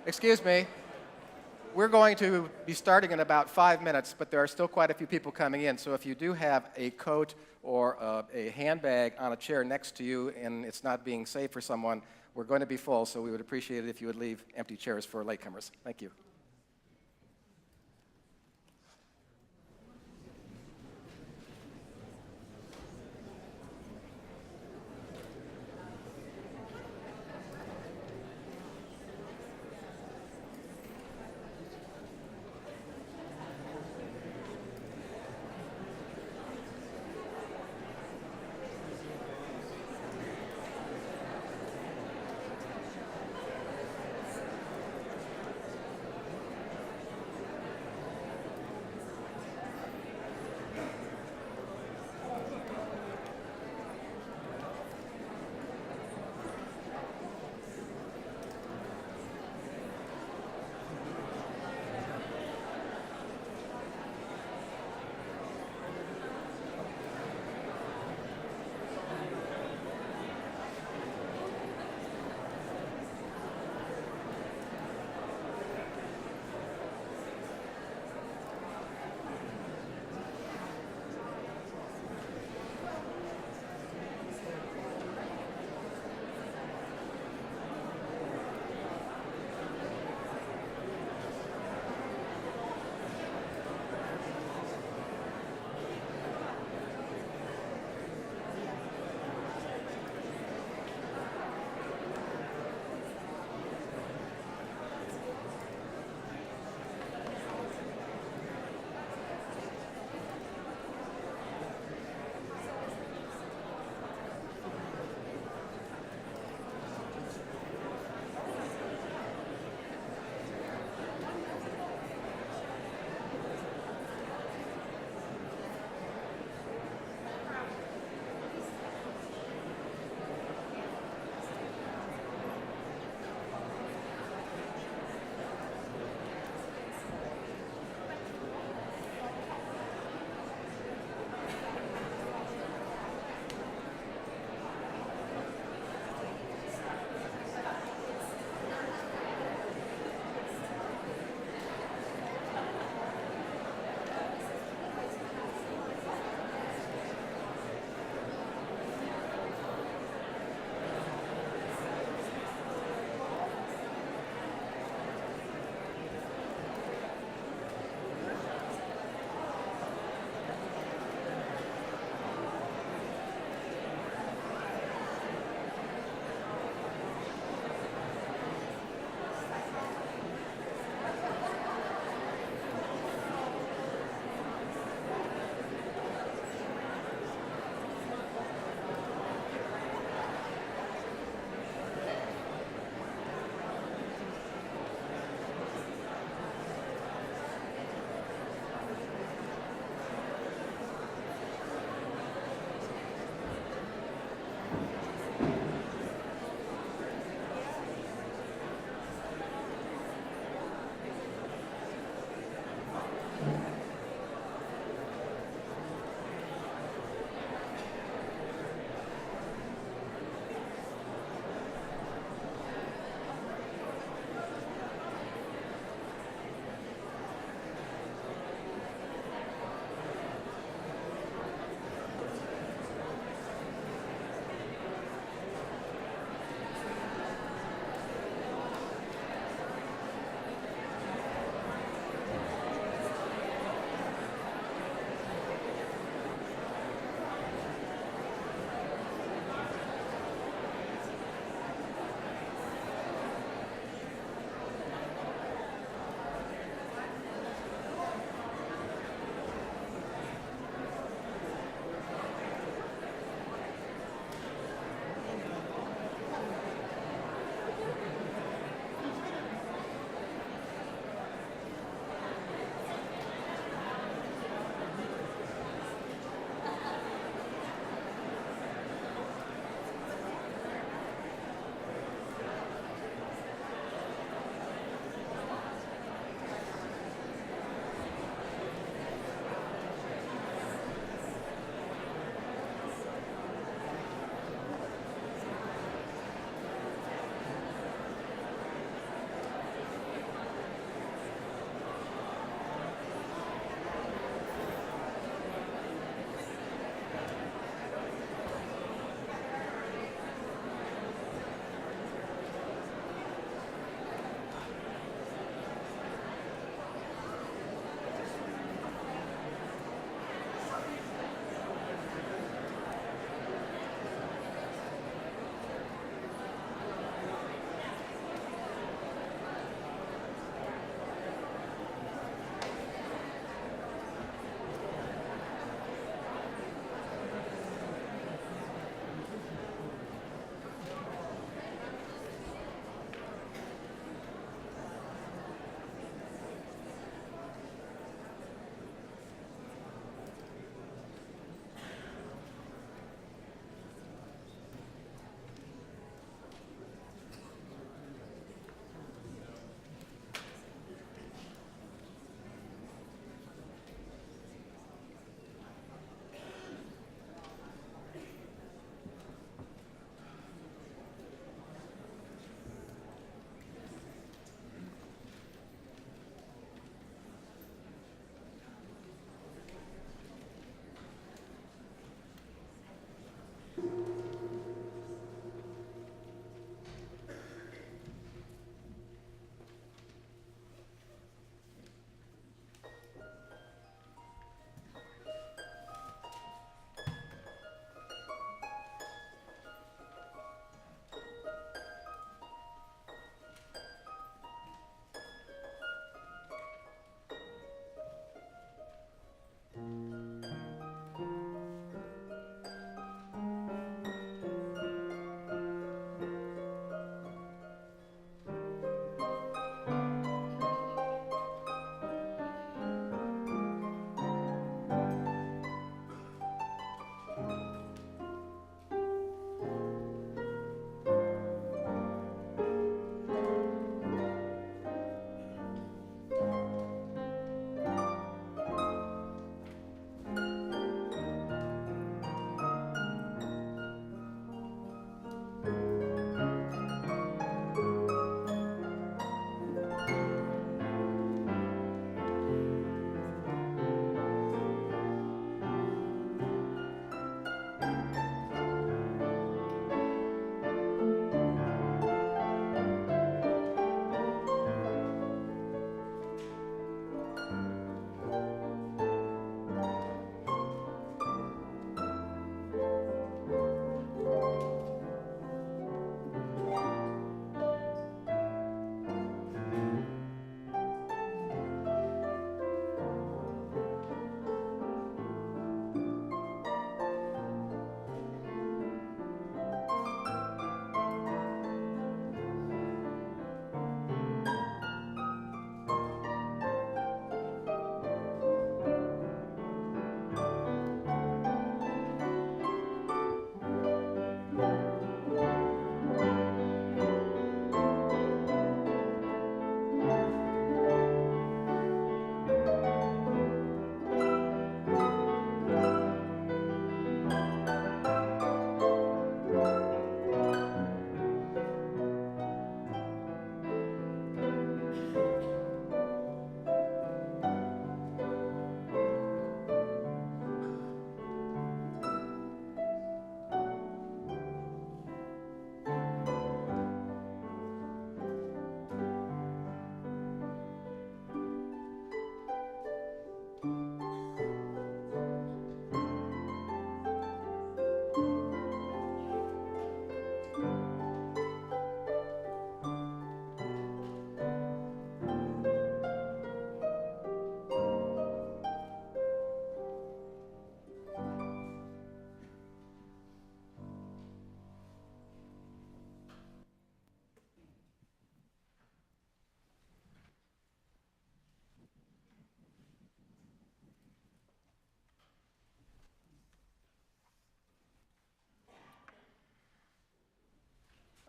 Excuse me. We're going to be starting in about 5 minutes, but there are still quite a few people coming in. So if you do have a coat or a handbag on a chair next to you and it's not being saved for someone, we're going to be full, so we would appreciate it if you would leave empty chairs for latecomers. Thank you.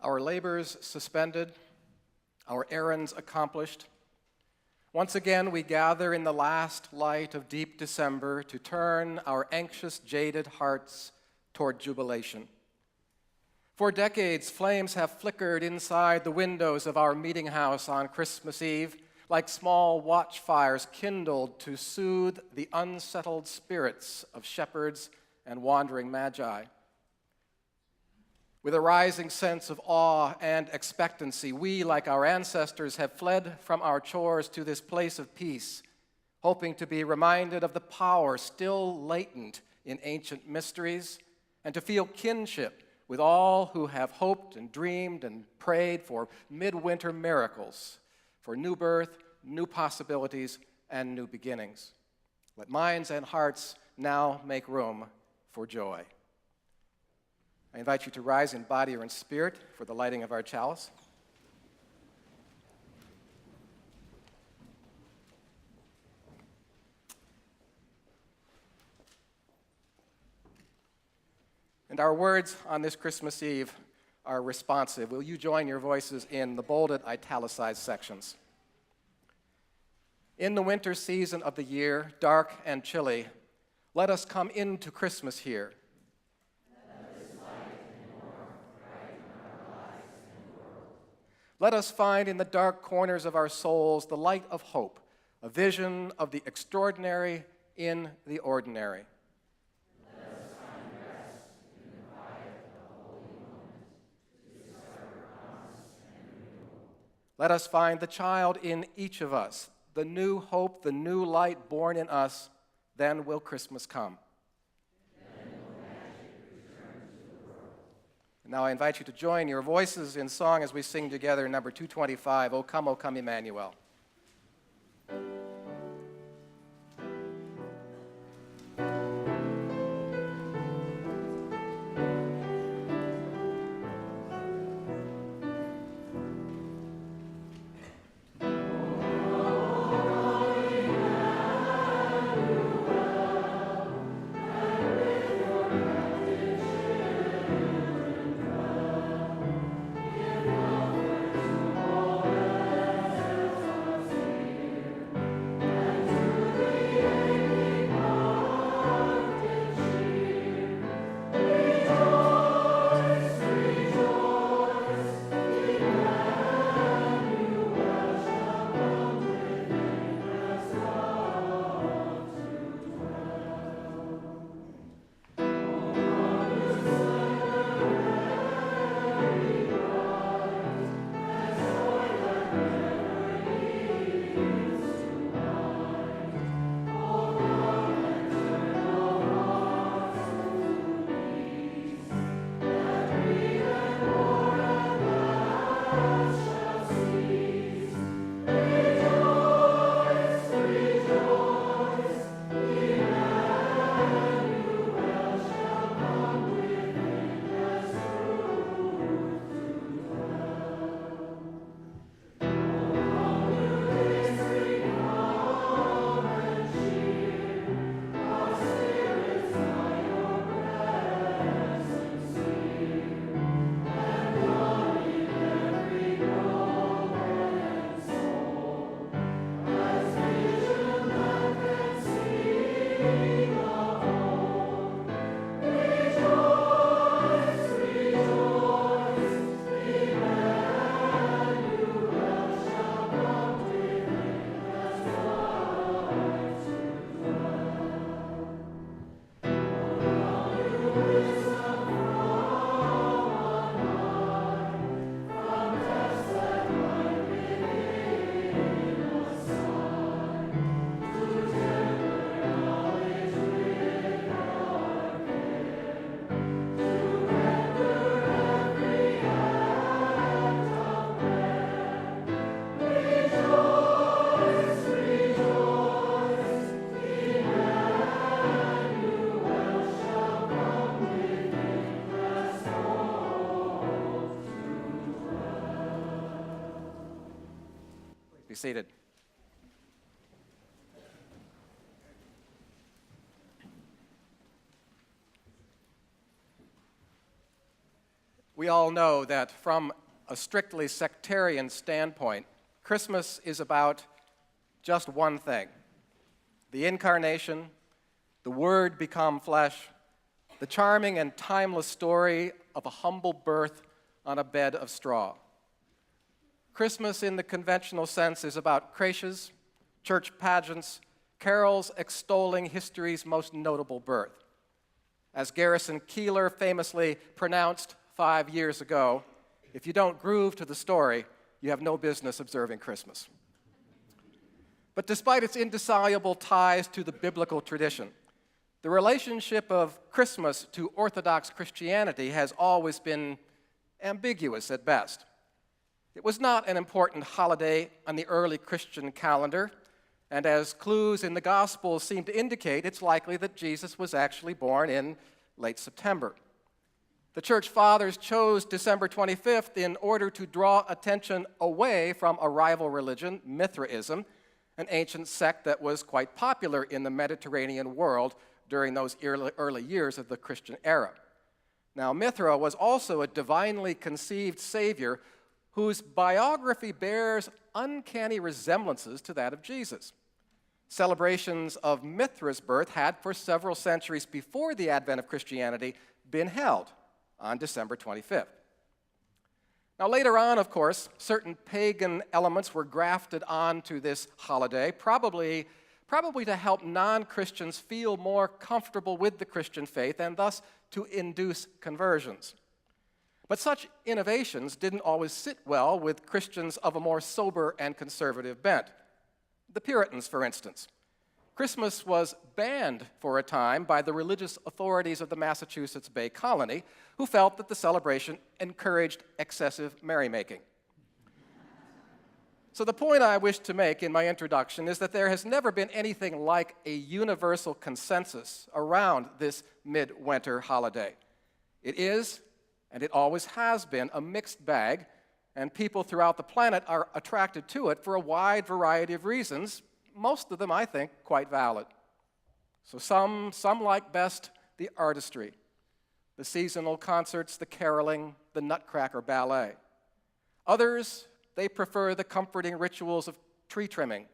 our labors suspended, our errands accomplished. Once again, we gather in the last light of deep December to turn our anxious, jaded hearts toward jubilation. For decades, flames have flickered inside the windows of our meeting house on Christmas Eve, like small watchfires kindled to soothe the unsettled spirits of shepherds and wandering magi. With a rising sense of awe and expectancy, we, like our ancestors, have fled from our chores to this place of peace, hoping to be reminded of the power still latent in ancient mysteries and to feel kinship with all who have hoped and dreamed and prayed for midwinter miracles, for new birth, new possibilities, and new beginnings. Let minds and hearts now make room for joy. I invite you to rise in body or in spirit for the lighting of our chalice. And our words on this Christmas Eve are responsive. Will you join your voices in the bolded, italicized sections? In the winter season of the year, dark and chilly, let us come into Christmas here. Let us find in the dark corners of our souls the light of hope, a vision of the extraordinary in the ordinary. Let us find rest in the quiet of the holy moment to discover promise and renewal. Let us find the child in each of us, the new hope, the new light born in us. Then will Christmas come. Now I invite you to join your voices in song as we sing together number 225, O Come, Emmanuel. Be seated. We We all know that from a strictly sectarian standpoint, Christmas is about just one thing: the incarnation, the Word become flesh, the charming and timeless story of a humble birth on a bed of straw. Christmas in the conventional sense is about creches, church pageants, carols extolling history's most notable birth. As Garrison Keillor famously pronounced 5 years ago, if you don't groove to the story, you have no business observing Christmas. But despite its indissoluble ties to the biblical tradition, the relationship of Christmas to Orthodox Christianity has always been ambiguous at best. It was not an important holiday on the early Christian calendar, and as clues in the Gospels seem to indicate, it's likely that Jesus was actually born in late September. The Church Fathers chose December 25th in order to draw attention away from a rival religion, Mithraism, an ancient sect that was quite popular in the Mediterranean world during those early years of the Christian era. Now, Mithra was also a divinely conceived savior whose biography bears uncanny resemblances to that of Jesus. Celebrations of Mithra's birth had, for several centuries before the advent of Christianity, been held on December 25th. Now, later on, of course, certain pagan elements were grafted onto this holiday, probably to help non-Christians feel more comfortable with the Christian faith and thus to induce conversions. But such innovations didn't always sit well with Christians of a more sober and conservative bent. The Puritans, for instance. Christmas was banned for a time by the religious authorities of the Massachusetts Bay Colony, who felt that the celebration encouraged excessive merrymaking. So the point I wish to make in my introduction is that there has never been anything like a universal consensus around this midwinter holiday. It is, and it always has been, a mixed bag, and people throughout the planet are attracted to it for a wide variety of reasons, most of them, I think, quite valid. So some like best the artistry, the seasonal concerts, the caroling, the Nutcracker ballet. Others, they prefer the comforting rituals of tree trimming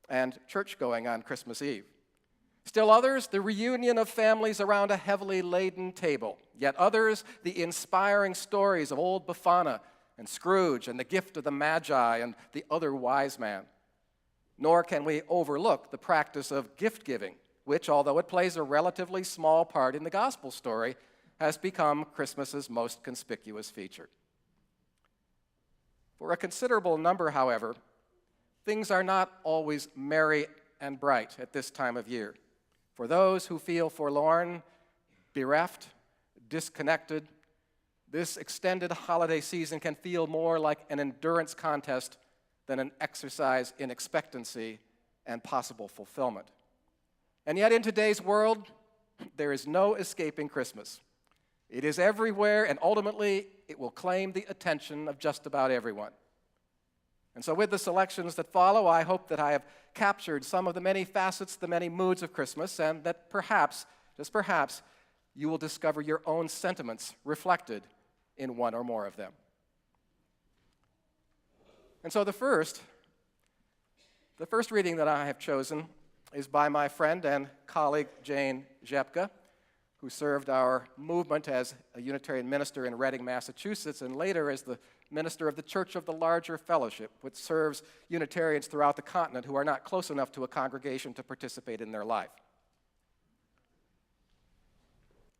and church-going on Christmas Eve. Still others, the reunion of families around a heavily laden table. Yet others, the inspiring stories of old Befana and Scrooge and the gift of the Magi and the other wise man. Nor can we overlook the practice of gift-giving, which, although it plays a relatively small part in the gospel story, has become Christmas's most conspicuous feature. For a considerable number, however, things are not always merry and bright at this time of year. For those who feel forlorn, bereft, disconnected, this extended holiday season can feel more like an endurance contest than an exercise in expectancy and possible fulfillment. And yet in today's world, there is no escaping Christmas. It is everywhere, and ultimately, it will claim the attention of just about everyone. And so with the selections that follow, I hope that I have captured some of the many facets, the many moods of Christmas, and that perhaps, just perhaps, you will discover your own sentiments reflected in one or more of them. And so the first reading that I have chosen is by my friend and colleague Jane Rzepka, who served our movement as a Unitarian minister in Reading, Massachusetts, and later as the minister of the Church of the Larger Fellowship, which serves Unitarians throughout the continent who are not close enough to a congregation to participate in their life.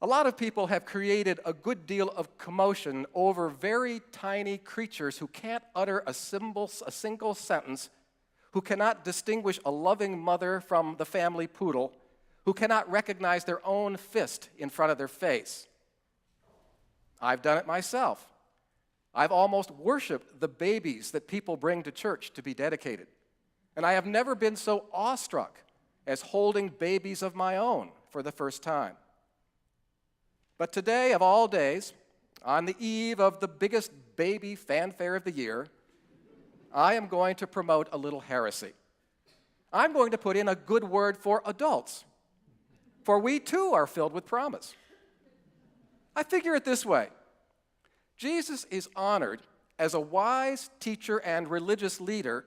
A lot of people have created a good deal of commotion over very tiny creatures who can't utter a single sentence, who cannot distinguish a loving mother from the family poodle, who cannot recognize their own fist in front of their face. I've done it myself. I've almost worshiped the babies that people bring to church to be dedicated. And I have never been so awestruck as holding babies of my own for the first time. But today, of all days, on the eve of the biggest baby fanfare of the year, I am going to promote a little heresy. I'm going to put in a good word for adults, for we too are filled with promise. I figure it this way. Jesus is honored as a wise teacher and religious leader,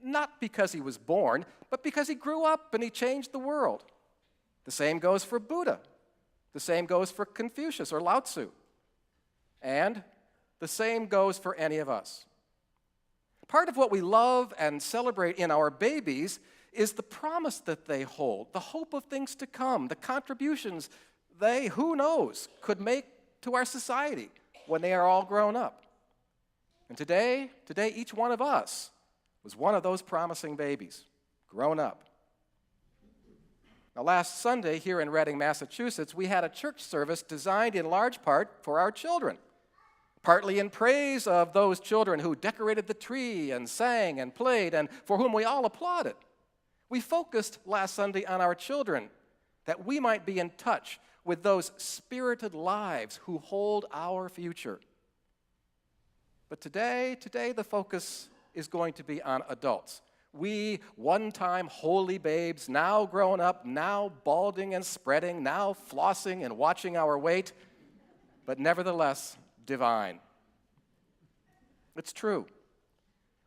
not because he was born, but because he grew up and he changed the world. The same goes for Buddha. The same goes for Confucius or Lao Tzu. And the same goes for any of us. Part of what we love and celebrate in our babies is the promise that they hold, the hope of things to come, the contributions they, who knows, could make to our society when they are all grown up. And today, each one of us was one of those promising babies, grown up. Now, last Sunday here in Reading, Massachusetts, we had a church service designed in large part for our children, partly in praise of those children who decorated the tree and sang and played and for whom we all applauded. We focused last Sunday on our children, that we might be in touch with those spirited lives who hold our future. But today the focus is going to be on adults. We one-time holy babes, now grown up, now balding and spreading, now flossing and watching our weight, but nevertheless divine. It's true.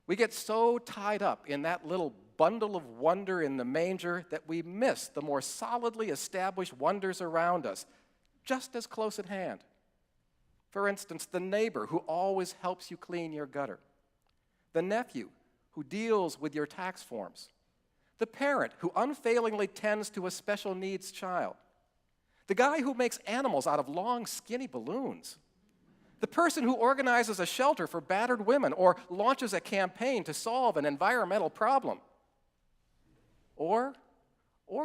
We get so tied up in that little bundle of wonder in the manger that we miss the more solidly established wonders around us, just as close at hand. For instance, the neighbor who always helps you clean your gutter, the nephew who deals with your tax forms, the parent who unfailingly tends to a special needs child, the guy who makes animals out of long, skinny balloons, the person who organizes a shelter for battered women or launches a campaign to solve an environmental problem, or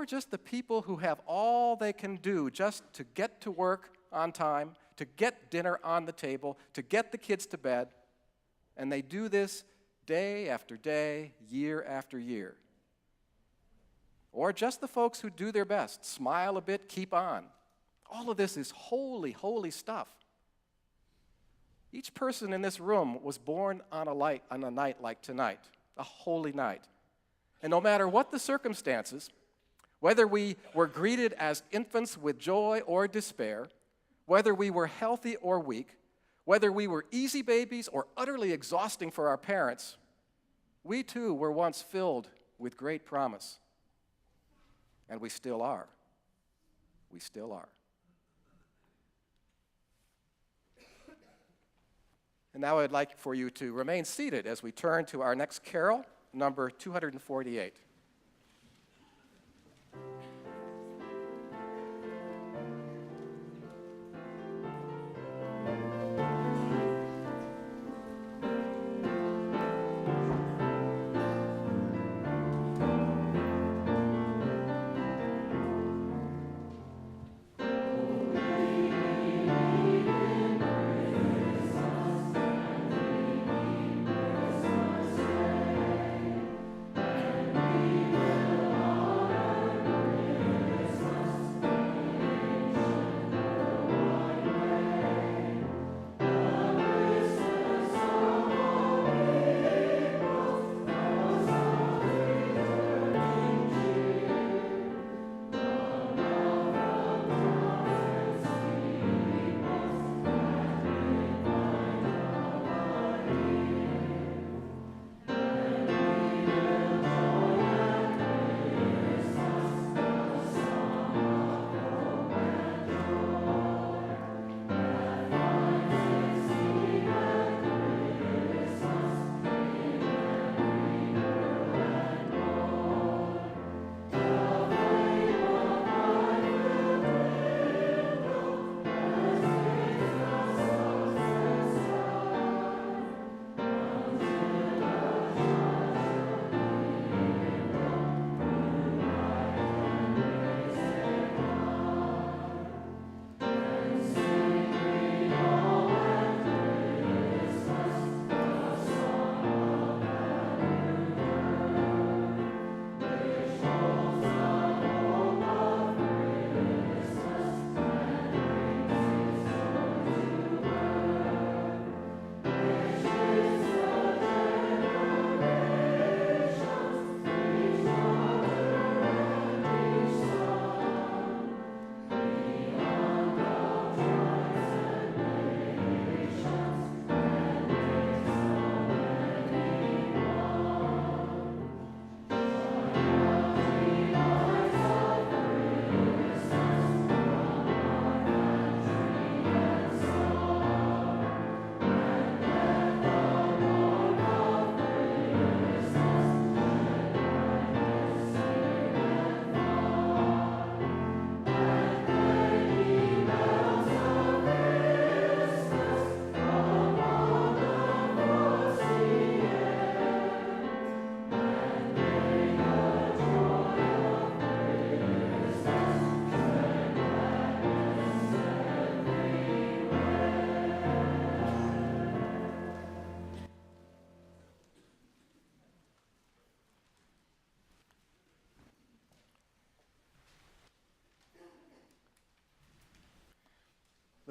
just the people who have all they can do just to get to work on time, to get dinner on the table, to get the kids to bed, and they do this day after day, year after year. Or just the folks who do their best, smile a bit, keep on. All of this is holy, holy stuff. Each person in this room was born on a night like tonight, a holy night. And no matter what the circumstances, whether we were greeted as infants with joy or despair, whether we were healthy or weak, whether we were easy babies or utterly exhausting for our parents, we too were once filled with great promise. And we still are. We still are. And now I'd like for you to remain seated as we turn to our next carol, number 248.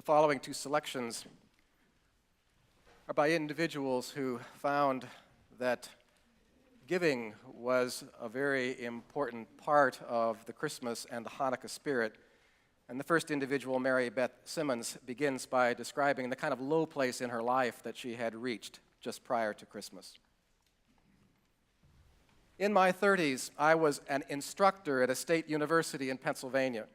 following two selections are by individuals who found that giving was a very important part of the Christmas and the Hanukkah spirit. And the first individual, Mary Beth Simmons, begins by describing the kind of low place in her life that she had reached just prior to Christmas. In my 30s, I was an instructor at a state university in Pennsylvania.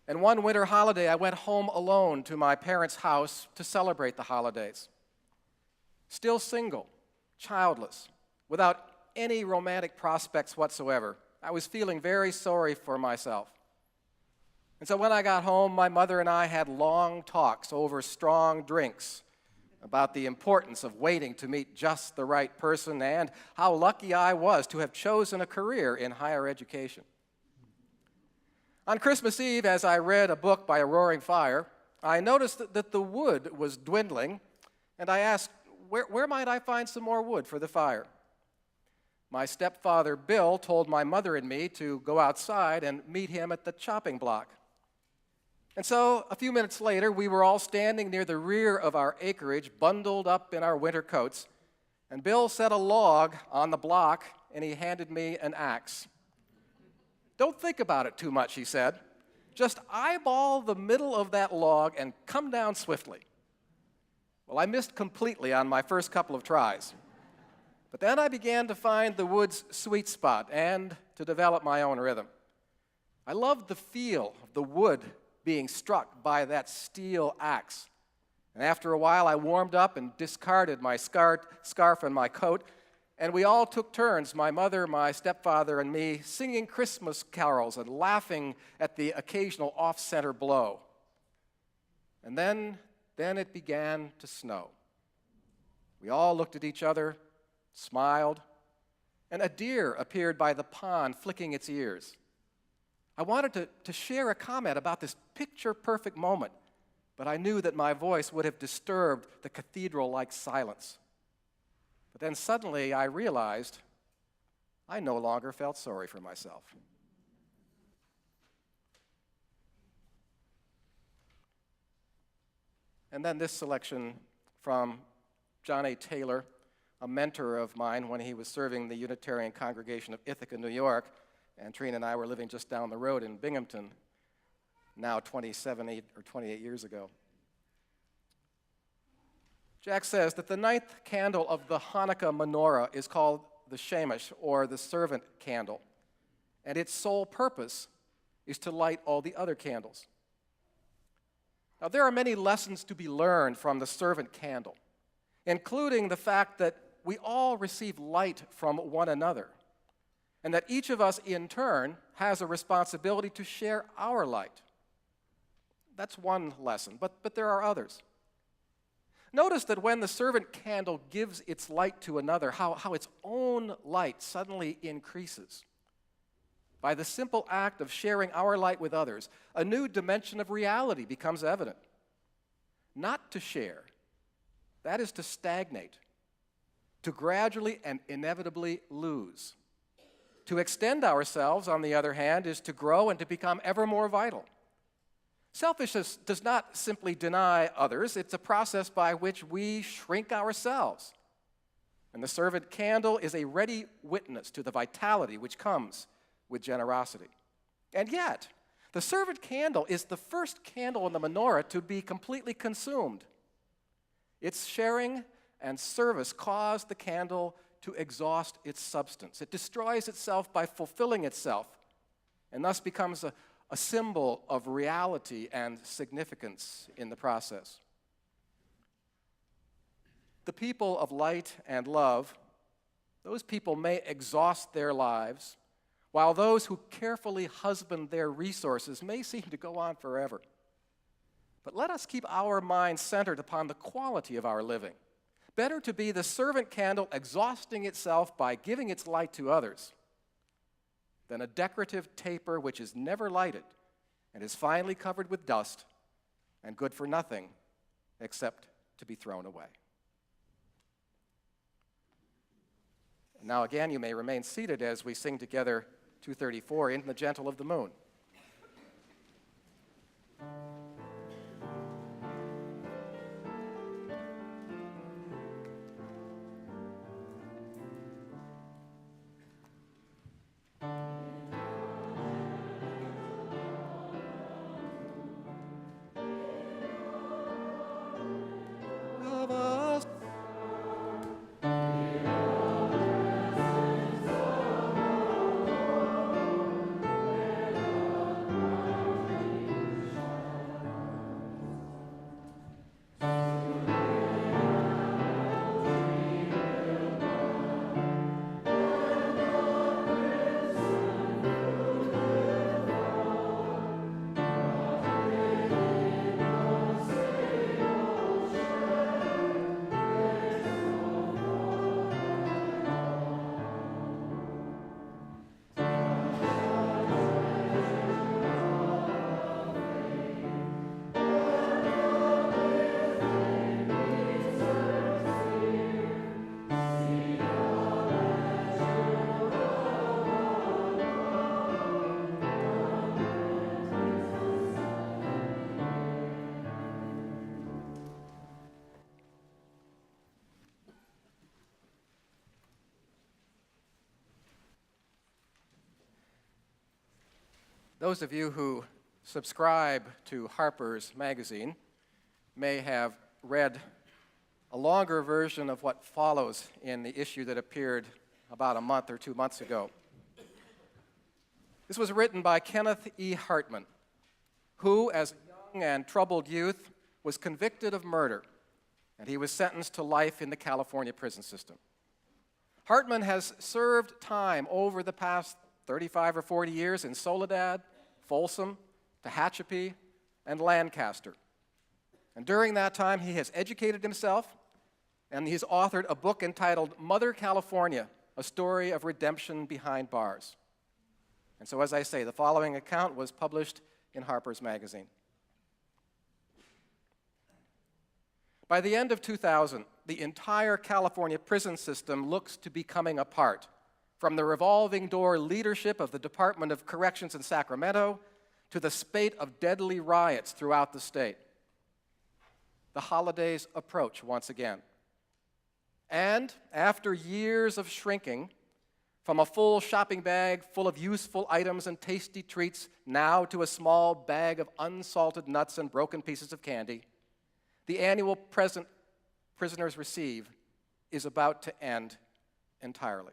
And one winter holiday, I went home alone to my parents' house to celebrate the holidays. Still single, childless, without any romantic prospects whatsoever, I was feeling very sorry for myself. And so when I got home, my mother and I had long talks over strong drinks about the importance of waiting to meet just the right person and how lucky I was to have chosen a career in higher education. On Christmas Eve, as I read a book by a roaring fire, I noticed that the wood was dwindling, and I asked, where might I find some more wood for the fire? My stepfather, Bill, told my mother and me to go outside and meet him at the chopping block. And so, a few minutes later, we were all standing near the rear of our acreage, bundled up in our winter coats, and Bill set a log on the block, and he handed me an axe. "Don't think about it too much," he said. "Just eyeball the middle of that log and come down swiftly." Well, I missed completely on my first couple of tries. But then I began to find the wood's sweet spot and to develop my own rhythm. I loved the feel of the wood being struck by that steel axe. And after a while, I warmed up and discarded my scarf and my coat, and we all took turns, my mother, my stepfather, and me, singing Christmas carols and laughing at the occasional off-center blow. And then it began to snow. We all looked at each other, smiled, and a deer appeared by the pond flicking its ears. I wanted to share a comment about this picture-perfect moment, but I knew that my voice would have disturbed the cathedral-like silence. But then suddenly I realized I no longer felt sorry for myself. And then this selection from John A. Taylor, a mentor of mine when he was serving the Unitarian congregation of Ithaca, New York, and Trina and I were living just down the road in Binghamton, now 28 years ago. Jack says that the ninth candle of the Hanukkah menorah is called the Shemesh, or the servant candle, and its sole purpose is to light all the other candles. Now, there are many lessons to be learned from the servant candle, including the fact that we all receive light from one another, and that each of us, in turn, has a responsibility to share our light. That's one lesson, but there are others. Notice that when the servant candle gives its light to another, how its own light suddenly increases. By the simple act of sharing our light with others, a new dimension of reality becomes evident. Not to share, that is to stagnate, to gradually and inevitably lose. To extend ourselves, on the other hand, is to grow and to become ever more vital. Selfishness does not simply deny others, it's a process by which we shrink ourselves. And the servant candle is a ready witness to the vitality which comes with generosity. And yet, the servant candle is the first candle in the menorah to be completely consumed. Its sharing and service cause the candle to exhaust its substance. It destroys itself by fulfilling itself, and thus becomes a symbol of reality and significance in the process. The people of light and love, those people may exhaust their lives, while those who carefully husband their resources may seem to go on forever. But let us keep our minds centered upon the quality of our living. Better to be the servant candle exhausting itself by giving its light to others than a decorative taper which is never lighted and is finally covered with dust and good for nothing except to be thrown away. And now again, you may remain seated as we sing together 234, In the Gentle of the Moon. Those of you who subscribe to Harper's Magazine may have read a longer version of what follows in the issue that appeared about a month or 2 months ago. This was written by Kenneth E. Hartman, who, as a young and troubled youth, was convicted of murder, and he was sentenced to life in the California prison system. Hartman has served time over the past 35 or 40 years in Soledad, Folsom, Tehachapi, and Lancaster. And during that time, he has educated himself, and he's authored a book entitled Mother California, A Story of Redemption Behind Bars. And so, as I say, the following account was published in Harper's Magazine. By the end of 2000, the entire California prison system looks to be coming apart, from the revolving door leadership of the Department of Corrections in Sacramento to the spate of deadly riots throughout the state. The holidays approach once again. And after years of shrinking, from a full shopping bag full of useful items and tasty treats now to a small bag of unsalted nuts and broken pieces of candy, the annual present prisoners receive is about to end entirely.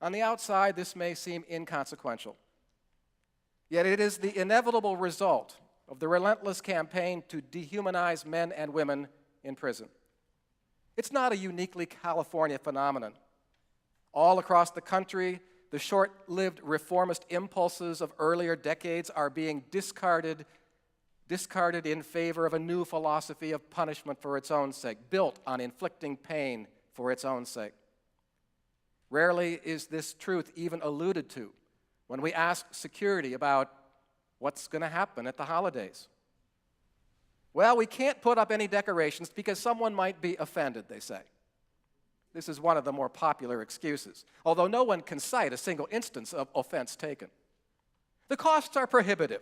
On the outside, this may seem inconsequential, yet it is the inevitable result of the relentless campaign to dehumanize men and women in prison. It's not a uniquely California phenomenon. All across the country, the short-lived reformist impulses of earlier decades are being discarded in favor of a new philosophy of punishment for its own sake, built on inflicting pain for its own sake. Rarely is this truth even alluded to when we ask security about what's going to happen at the holidays. Well, we can't put up any decorations because someone might be offended, they say. This is one of the more popular excuses, although no one can cite a single instance of offense taken. The costs are prohibitive.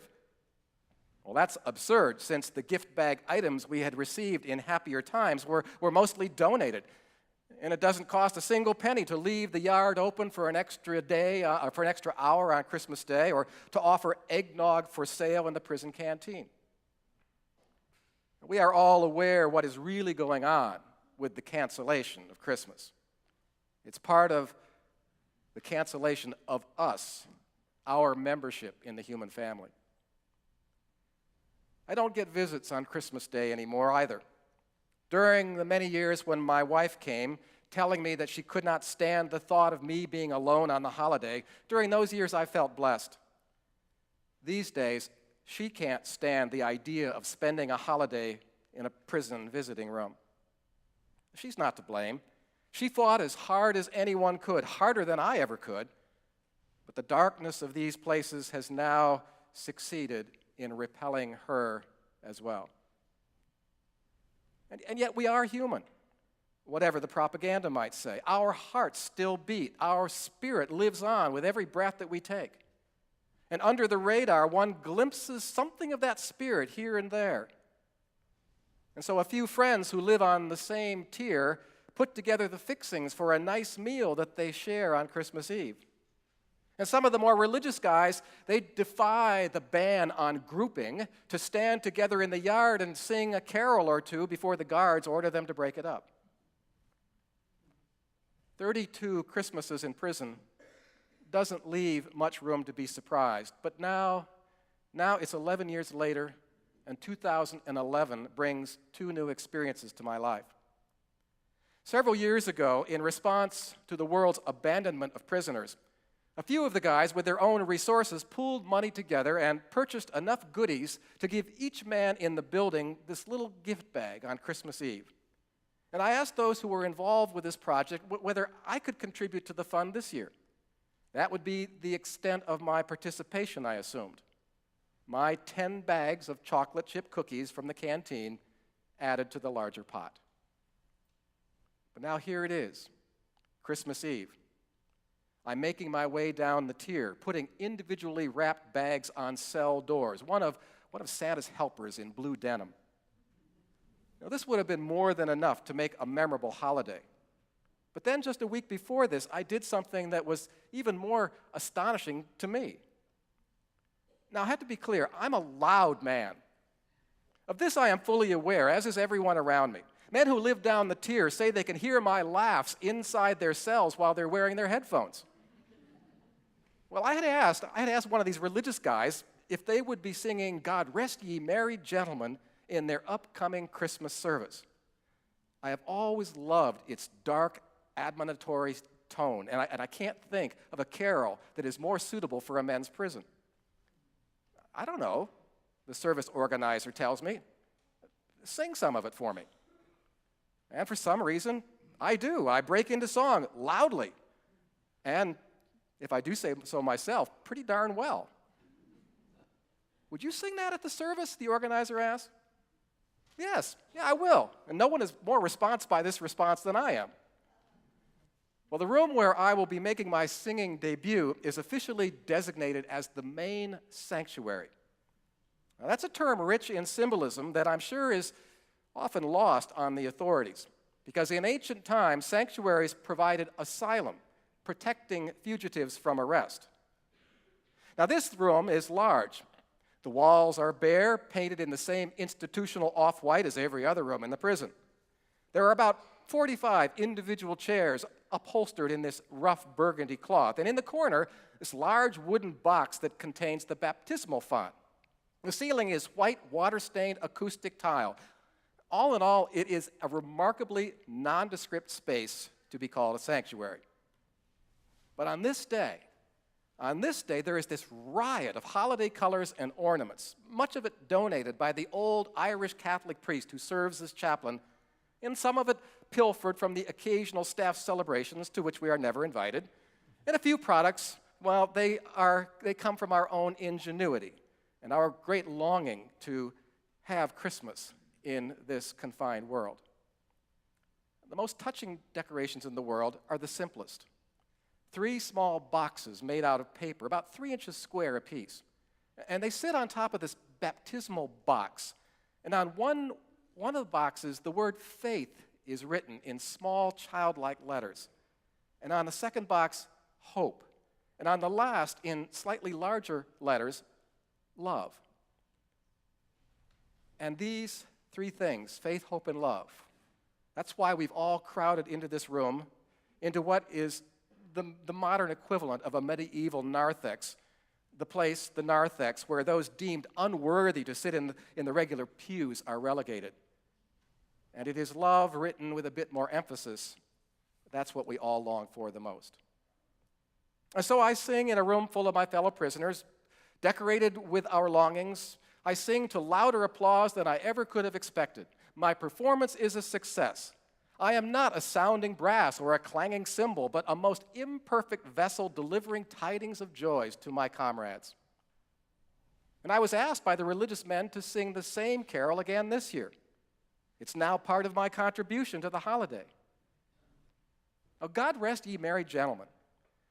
Well, that's absurd, since the gift bag items we had received in happier times were mostly donated. And it doesn't cost a single penny to leave the yard open for an extra day, for an extra hour on Christmas Day, or to offer eggnog for sale in the prison canteen. We are all aware what is really going on with the cancellation of Christmas. It's part of the cancellation of us, our membership in the human family. I don't get visits on Christmas Day anymore either. During the many years when my wife came, telling me that she could not stand the thought of me being alone on the holiday, during those years I felt blessed. These days, she can't stand the idea of spending a holiday in a prison visiting room. She's not to blame. She fought as hard as anyone could, harder than I ever could, but the darkness of these places has now succeeded in repelling her as well. And yet we are human, whatever the propaganda might say. Our hearts still beat. Our spirit lives on with every breath that we take. And under the radar, one glimpses something of that spirit here and there. And so a few friends who live on the same tier put together the fixings for a nice meal that they share on Christmas Eve. And some of the more religious guys, they defy the ban on grouping to stand together in the yard and sing a carol or two before the guards order them to break it up. 32 Christmases in prison doesn't leave much room to be surprised. But now it's 11 years later, and 2011 brings two new experiences to my life. Several years ago, in response to the world's abandonment of prisoners, a few of the guys, with their own resources, pooled money together and purchased enough goodies to give each man in the building this little gift bag on Christmas Eve. And I asked those who were involved with this project whether I could contribute to the fund this year. That would be the extent of my participation, I assumed. My 10 bags of chocolate chip cookies from the canteen added to the larger pot. But now here it is, Christmas Eve. I'm making my way down the tier, putting individually wrapped bags on cell doors, one of Santa's helpers in blue denim. Now, this would have been more than enough to make a memorable holiday. But then just a week before this, I did something that was even more astonishing to me. Now, I have to be clear, I'm a loud man. Of this I am fully aware, as is everyone around me. Men who live down the tier say they can hear my laughs inside their cells while they're wearing their headphones. Well, I had asked one of these religious guys if they would be singing "God Rest Ye Merry Gentlemen" in their upcoming Christmas service. I have always loved its dark, admonitory tone, and I can't think of a carol that is more suitable for a men's prison. I don't know, the service organizer tells me. Sing some of it for me. And for some reason, I do. I break into song loudly. And if I do say so myself, pretty darn well. Would you sing that at the service? The organizer asked. Yes, yeah, I will. And no one is more responsive by this response than I am. Well, the room where I will be making my singing debut is officially designated as the main sanctuary. Now, that's a term rich in symbolism that I'm sure is often lost on the authorities, because in ancient times, sanctuaries provided asylum, protecting fugitives from arrest. Now, this room is large. The walls are bare, painted in the same institutional off-white as every other room in the prison. There are about 45 individual chairs upholstered in this rough burgundy cloth, and in the corner, this large wooden box that contains the baptismal font. The ceiling is white, water-stained acoustic tile. All in all, it is a remarkably nondescript space to be called a sanctuary. But on this day, there is this riot of holiday colors and ornaments, much of it donated by the old Irish Catholic priest who serves as chaplain, and some of it pilfered from the occasional staff celebrations to which we are never invited. And a few products, well, they come from our own ingenuity and our great longing to have Christmas in this confined world. The most touching decorations in the world are the simplest. 3 small boxes made out of paper, about 3 inches square apiece. And they sit on top of this baptismal box. And on one of the boxes, the word faith is written in small childlike letters. And on the second box, hope. And on the last, in slightly larger letters, love. And these 3 things, faith, hope, and love, that's why we've all crowded into this room, into what is the modern equivalent of a medieval narthex, the narthex, where those deemed unworthy to sit in the regular pews are relegated. And it is love written with a bit more emphasis. That's what we all long for the most. And so I sing in a room full of my fellow prisoners, decorated with our longings. I sing to louder applause than I ever could have expected. My performance is a success. I am not a sounding brass or a clanging cymbal, but a most imperfect vessel delivering tidings of joys to my comrades. And I was asked by the religious men to sing the same carol again this year. It's now part of my contribution to the holiday. Oh, God Rest Ye Merry Gentlemen.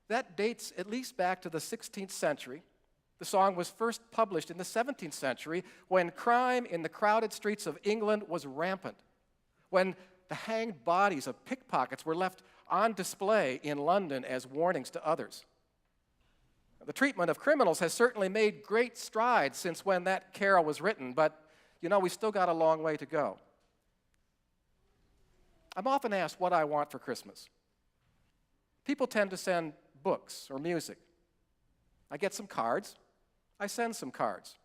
That dates at least back to the 16th century. The song was first published in the 17th century when crime in the crowded streets of England was rampant, when the hanged bodies of pickpockets were left on display in London as warnings to others. The treatment of criminals has certainly made great strides since when that carol was written, but, we've still got a long way to go. I'm often asked what I want for Christmas. People tend to send books or music. I get some cards. I send some cards.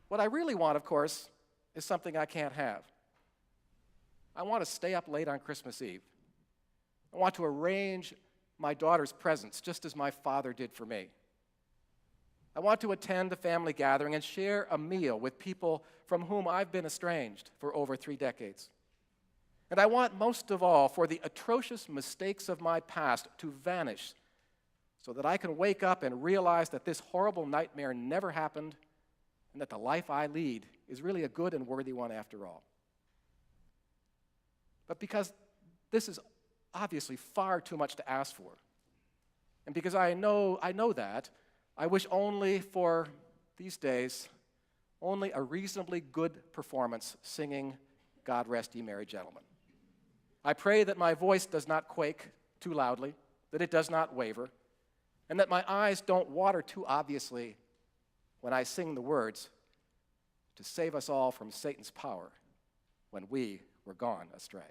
What I really want, of course, is something I can't have. I want to stay up late on Christmas Eve. I want to arrange my daughter's presents just as my father did for me. I want to attend a family gathering and share a meal with people from whom I've been estranged for over 3 decades. And I want most of all for the atrocious mistakes of my past to vanish so that I can wake up and realize that this horrible nightmare never happened and that the life I lead is really a good and worthy one after all. But because this is obviously far too much to ask for, and because I know that, I wish only for these days, only a reasonably good performance singing God Rest Ye Merry Gentlemen. I pray that my voice does not quake too loudly, that it does not waver, and that my eyes don't water too obviously, when I sing the words to save us all from Satan's power when we were gone astray.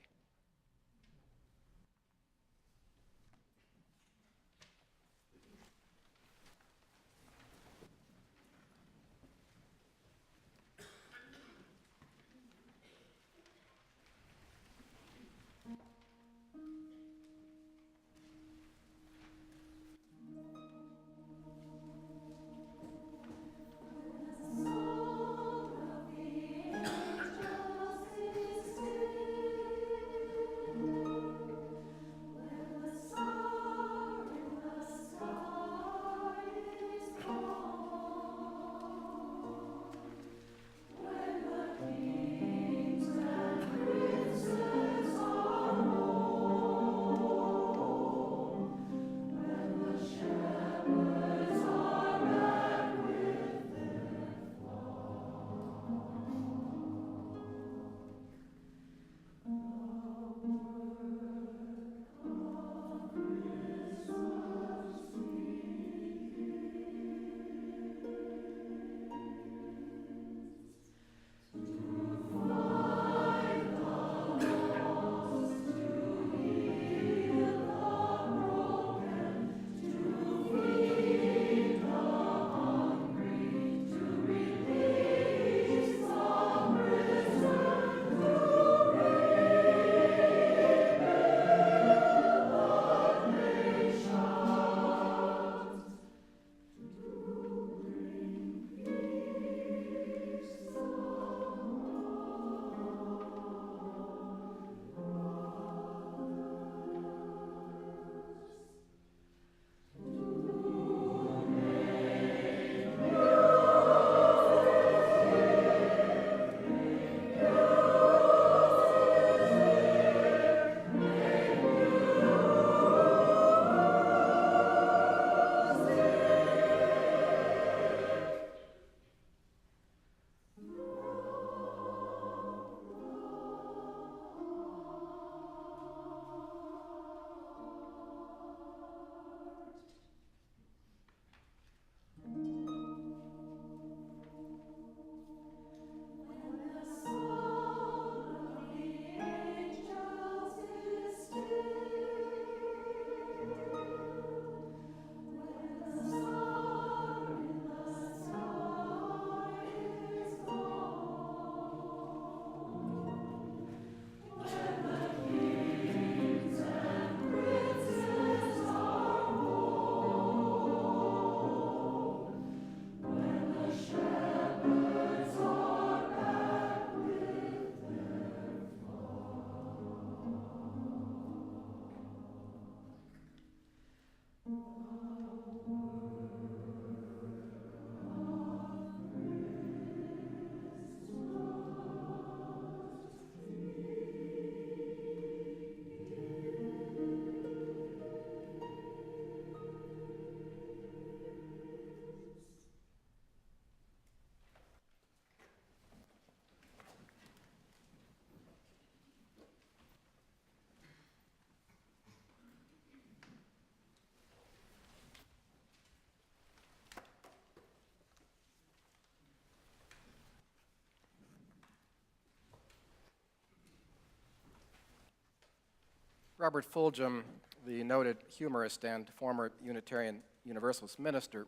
Robert Fulghum, the noted humorist and former Unitarian Universalist minister,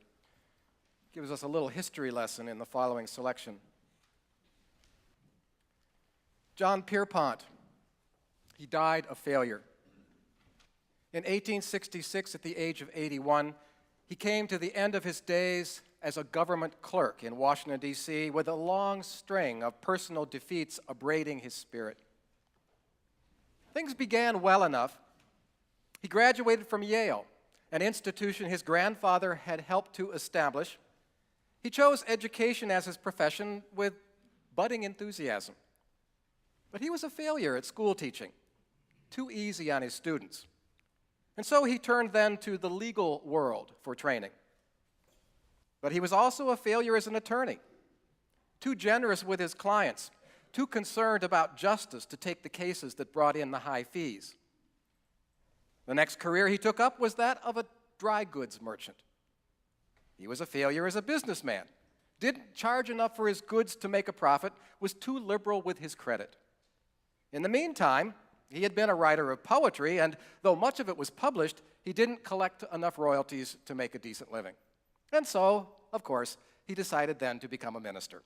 gives us a little history lesson in the following selection. John Pierpont, he died a failure. In 1866, at the age of 81, he came to the end of his days as a government clerk in Washington, D.C., with a long string of personal defeats abrading his spirit. Things began well enough. He graduated from Yale, an institution his grandfather had helped to establish. He chose education as his profession with budding enthusiasm. But he was a failure at school teaching, too easy on his students. And so he turned then to the legal world for training. But he was also a failure as an attorney, too generous with his clients, too concerned about justice to take the cases that brought in the high fees. The next career he took up was that of a dry goods merchant. He was a failure as a businessman, didn't charge enough for his goods to make a profit, was too liberal with his credit. In the meantime, he had been a writer of poetry, and though much of it was published, he didn't collect enough royalties to make a decent living. And so, of course, he decided then to become a minister.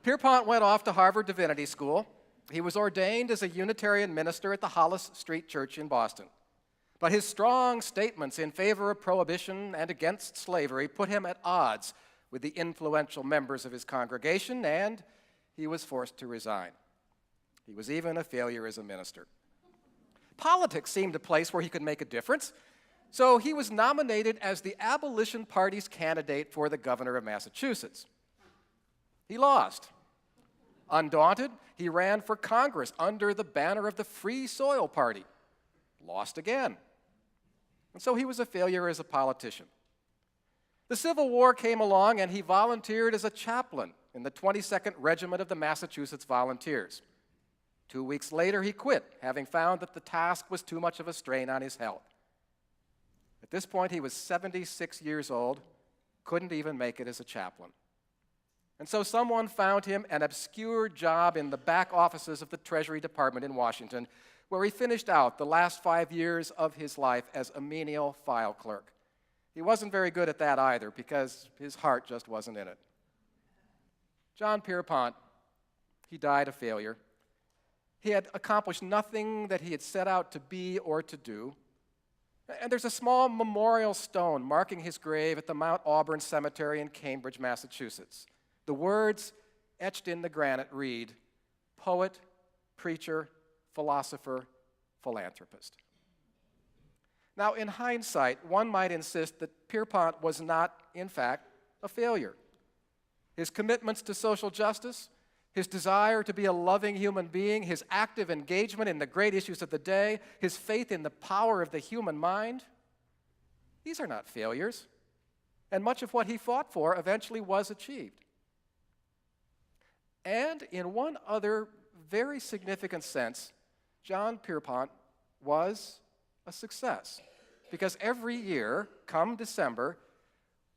Pierpont went off to Harvard Divinity School. He was ordained as a Unitarian minister at the Hollis Street Church in Boston. But his strong statements in favor of prohibition and against slavery put him at odds with the influential members of his congregation, and he was forced to resign. He was even a failure as a minister. Politics seemed a place where he could make a difference, so he was nominated as the Abolition Party's candidate for the governor of Massachusetts. He lost. Undaunted, he ran for Congress under the banner of the Free Soil Party. Lost again. And so he was a failure as a politician. The Civil War came along, and he volunteered as a chaplain in the 22nd Regiment of the Massachusetts Volunteers. 2 weeks later, he quit, having found that the task was too much of a strain on his health. At this point, he was 76 years old, couldn't even make it as a chaplain. And so someone found him an obscure job in the back offices of the Treasury Department in Washington, where he finished out the last 5 years of his life as a menial file clerk. He wasn't very good at that either, because his heart just wasn't in it. John Pierpont, he died a failure. He had accomplished nothing that he had set out to be or to do. And there's a small memorial stone marking his grave at the Mount Auburn Cemetery in Cambridge, Massachusetts. The words etched in the granite read, "Poet, preacher, philosopher, philanthropist." Now, in hindsight, one might insist that Pierpont was not, in fact, a failure. His commitments to social justice, his desire to be a loving human being, his active engagement in the great issues of the day, his faith in the power of the human mind, these are not failures. And much of what he fought for eventually was achieved. And in one other very significant sense, John Pierpont was a success. Because every year, come December,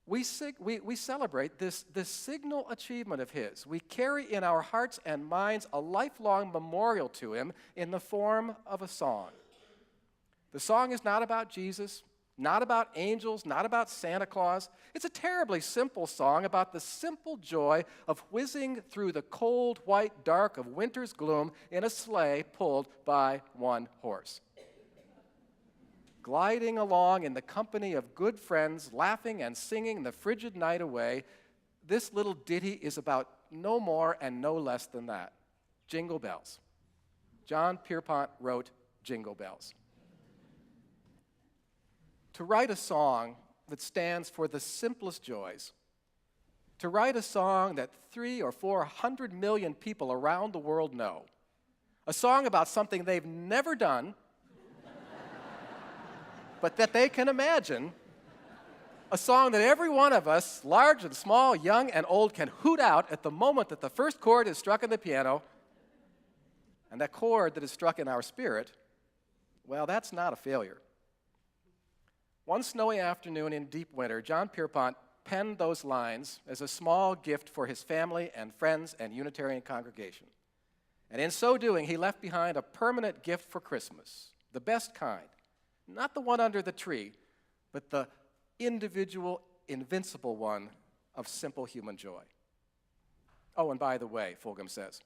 we celebrate this signal achievement of his. We carry in our hearts and minds a lifelong memorial to him in the form of a song. The song is not about Jesus, not about angels, not about Santa Claus. It's a terribly simple song about the simple joy of whizzing through the cold, white dark of winter's gloom in a sleigh pulled by one horse. Gliding along in the company of good friends, laughing and singing the frigid night away, this little ditty is about no more and no less than that. Jingle bells. John Pierpont wrote Jingle Bells. To write a song that stands for the simplest joys, to write a song that 300 or 400 million people around the world know, a song about something they've never done, but that they can imagine, a song that every one of us, large and small, young and old, can hoot out at the moment that the first chord is struck on the piano, and that chord that is struck in our spirit, well, that's not a failure. One snowy afternoon in deep winter, John Pierpont penned those lines as a small gift for his family and friends and Unitarian congregation. And in so doing, he left behind a permanent gift for Christmas, the best kind. Not the one under the tree, but the individual, invincible one of simple human joy. Oh, and by the way, Fulgham says,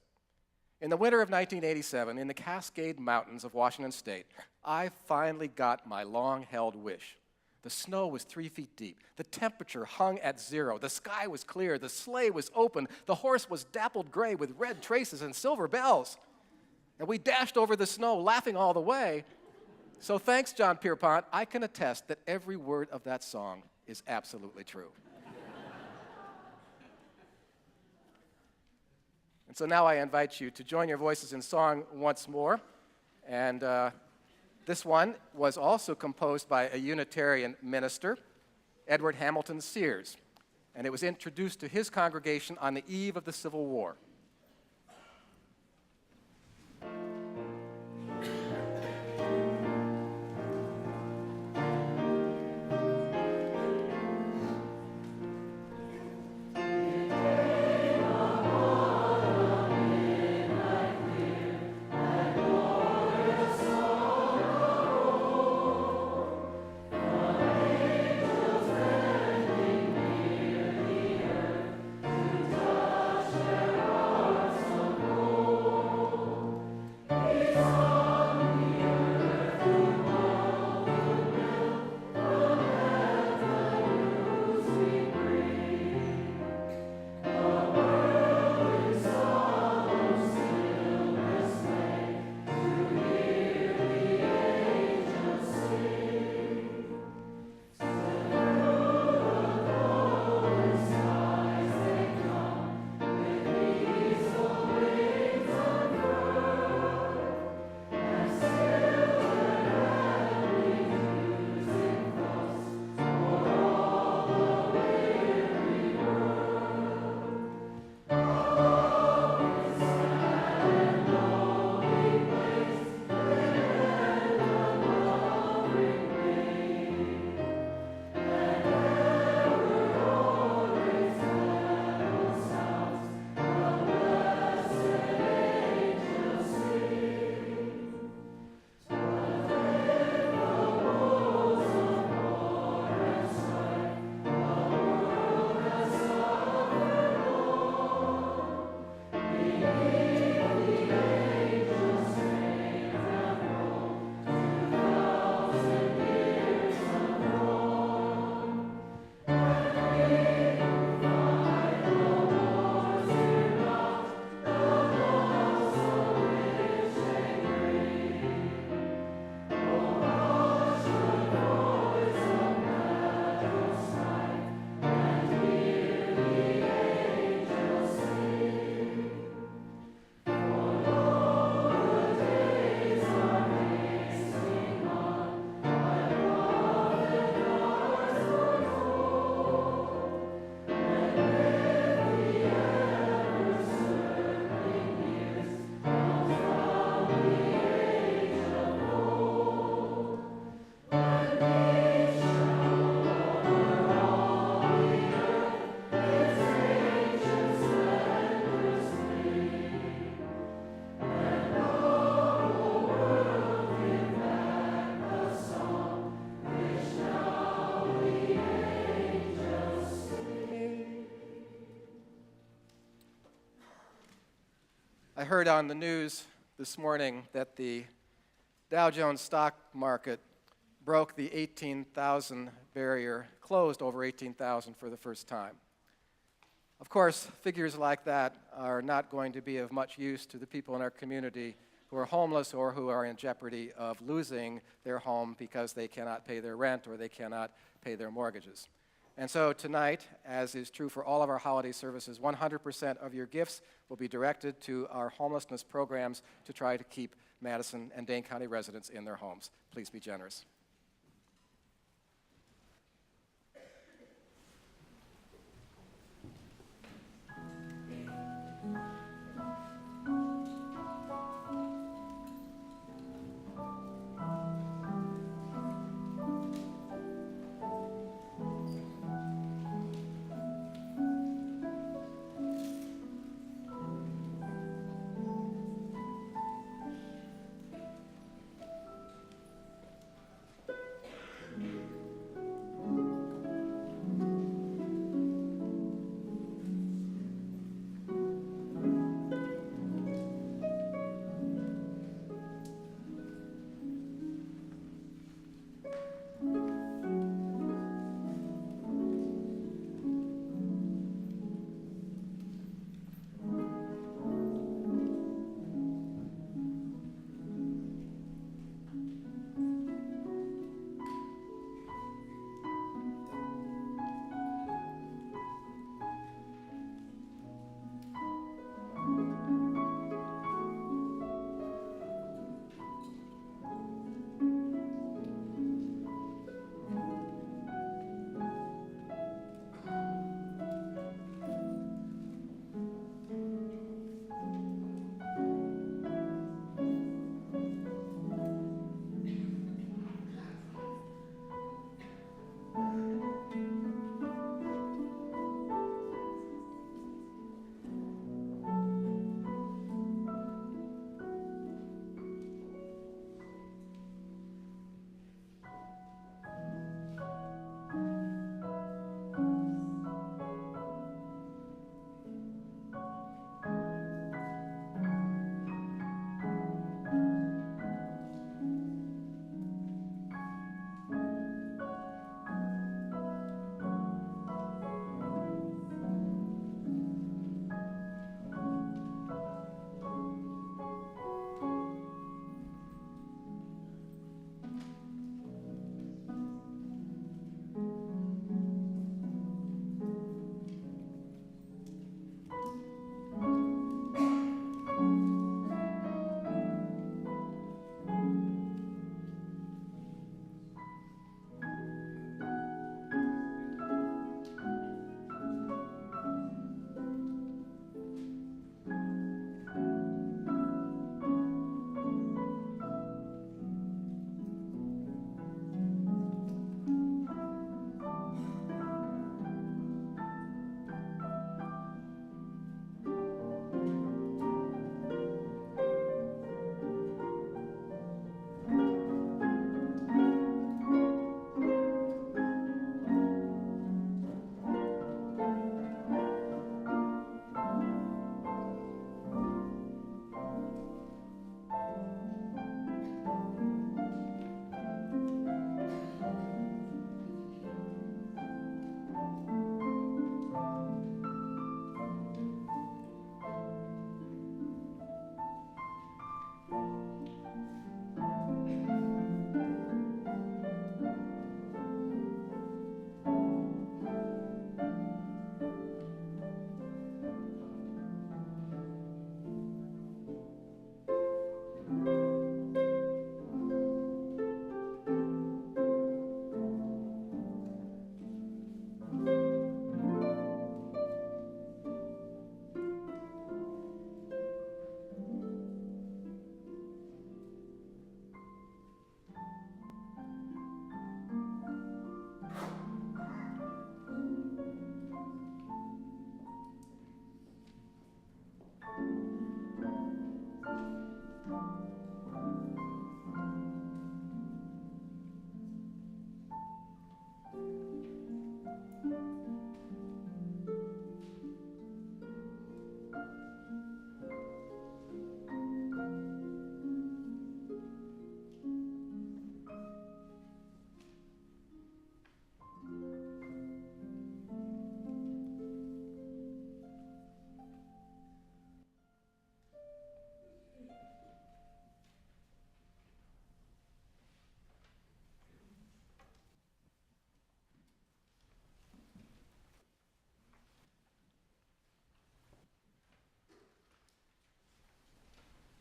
in the winter of 1987, in the Cascade Mountains of Washington State, I finally got my long-held wish. The snow was 3 feet deep. The temperature hung at 0. The sky was clear. The sleigh was open. The horse was dappled gray with red traces and silver bells. And we dashed over the snow, laughing all the way. So thanks, John Pierpont, I can attest that every word of that song is absolutely true. And so now I invite you to join your voices in song once more. And this one was also composed by a Unitarian minister, Edward Hamilton Sears, and it was introduced to his congregation on the eve of the Civil War. heard on the news this morning that the Dow Jones stock market broke the 18,000 barrier, closed over 18,000 for the first time. Of course, figures like that are not going to be of much use to the people in our community who are homeless or who are in jeopardy of losing their home because they cannot pay their rent or they cannot pay their mortgages. And so tonight, as is true for all of our holiday services, 100% of your gifts will be directed to our homelessness programs to try to keep Madison and Dane County residents in their homes. Please be generous.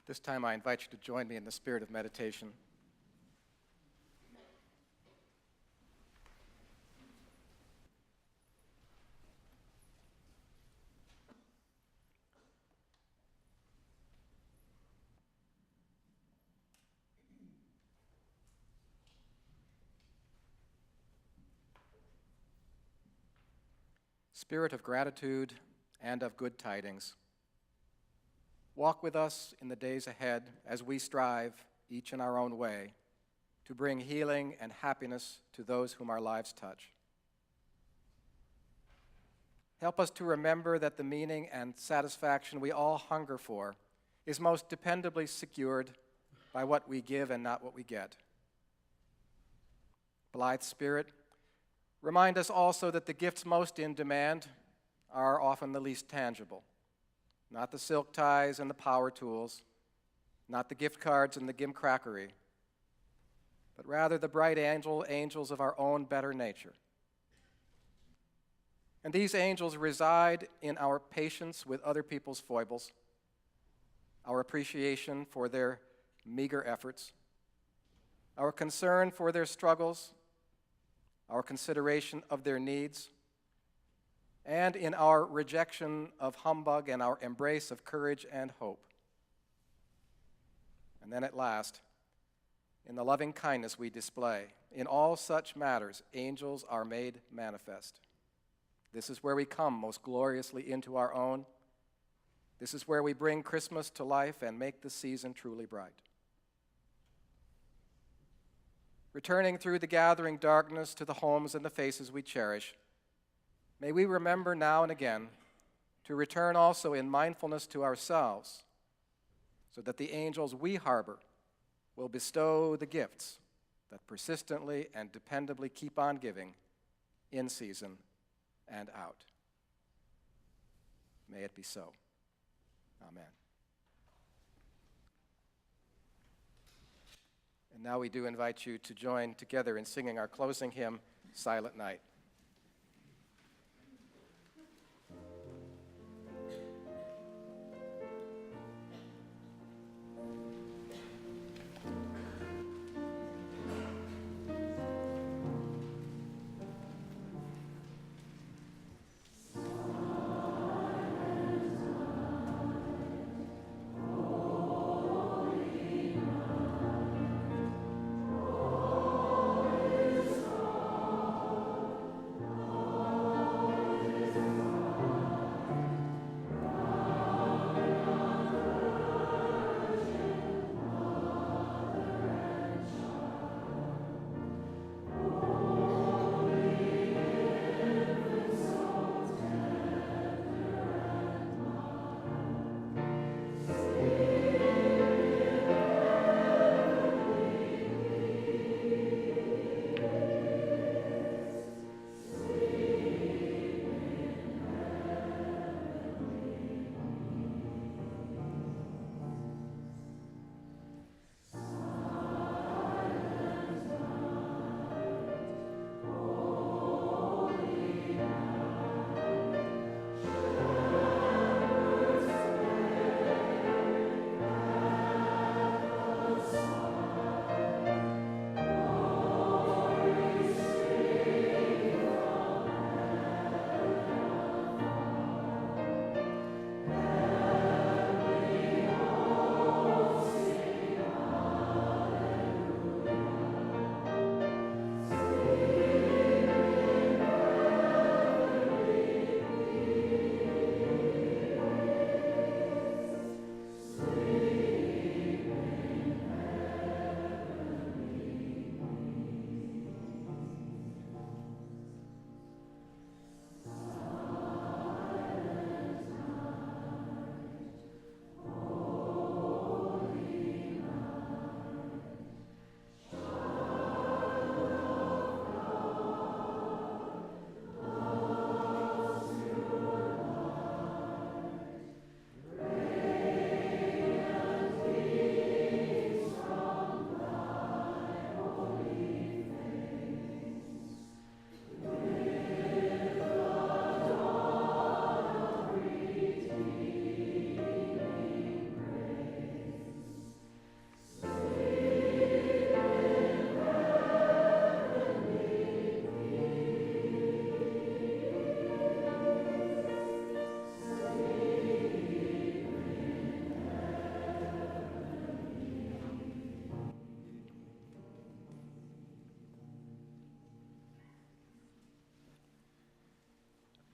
This time I invite you to join me in the spirit of meditation. Spirit of gratitude and of good tidings, walk with us in the days ahead as we strive, each in our own way, to bring healing and happiness to those whom our lives touch. Help us to remember that the meaning and satisfaction we all hunger for is most dependably secured by what we give and not what we get. Blithe Spirit, remind us also that the gifts most in demand are often the least tangible. Not the silk ties and the power tools, not the gift cards and the gimcrackery, but rather the bright angels of our own better nature. And these angels reside in our patience with other people's foibles, our appreciation for their meager efforts, our concern for their struggles, our consideration of their needs, and in our rejection of humbug and our embrace of courage and hope. And then at last, in the loving kindness we display, in all such matters, angels are made manifest. This is where we come most gloriously into our own. This is where we bring Christmas to life and make the season truly bright. Returning through the gathering darkness to the homes and the faces we cherish, may we remember now and again to return also in mindfulness to ourselves, so that the angels we harbor will bestow the gifts that persistently and dependably keep on giving in season and out. May it be so. Amen. And now we do invite you to join together in singing our closing hymn, Silent Night.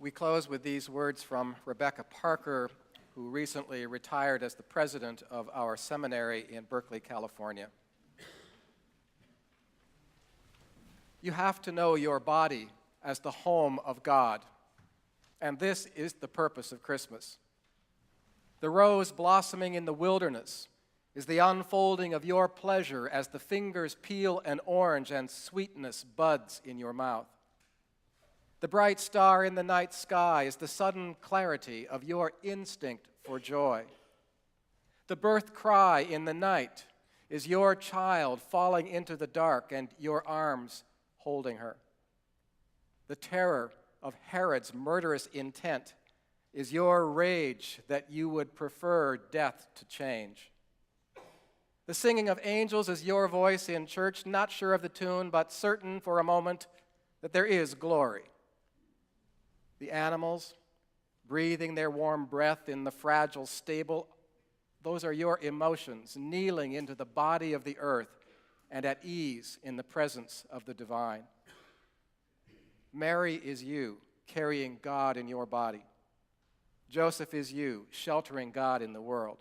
We close with these words from Rebecca Parker, who recently retired as the president of our seminary in Berkeley, California. You have to know your body as the home of God, and this is the purpose of Christmas. The rose blossoming in the wilderness is the unfolding of your pleasure as the fingers peel an orange and sweetness buds in your mouth. The bright star in the night sky is the sudden clarity of your instinct for joy. The birth cry in the night is your child falling into the dark and your arms holding her. The terror of Herod's murderous intent is your rage that you would prefer death to change. The singing of angels is your voice in church, not sure of the tune, but certain for a moment that there is glory. The animals breathing their warm breath in the fragile stable, those are your emotions kneeling into the body of the earth and at ease in the presence of the divine. Mary is you, carrying God in your body. Joseph is you, sheltering God in the world.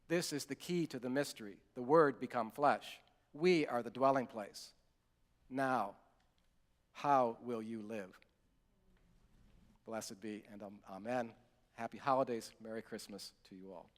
This is the key to the mystery, the Word become flesh. We are the dwelling place. Now, how will you live? Blessed be, and amen. Happy holidays. Merry Christmas to you all.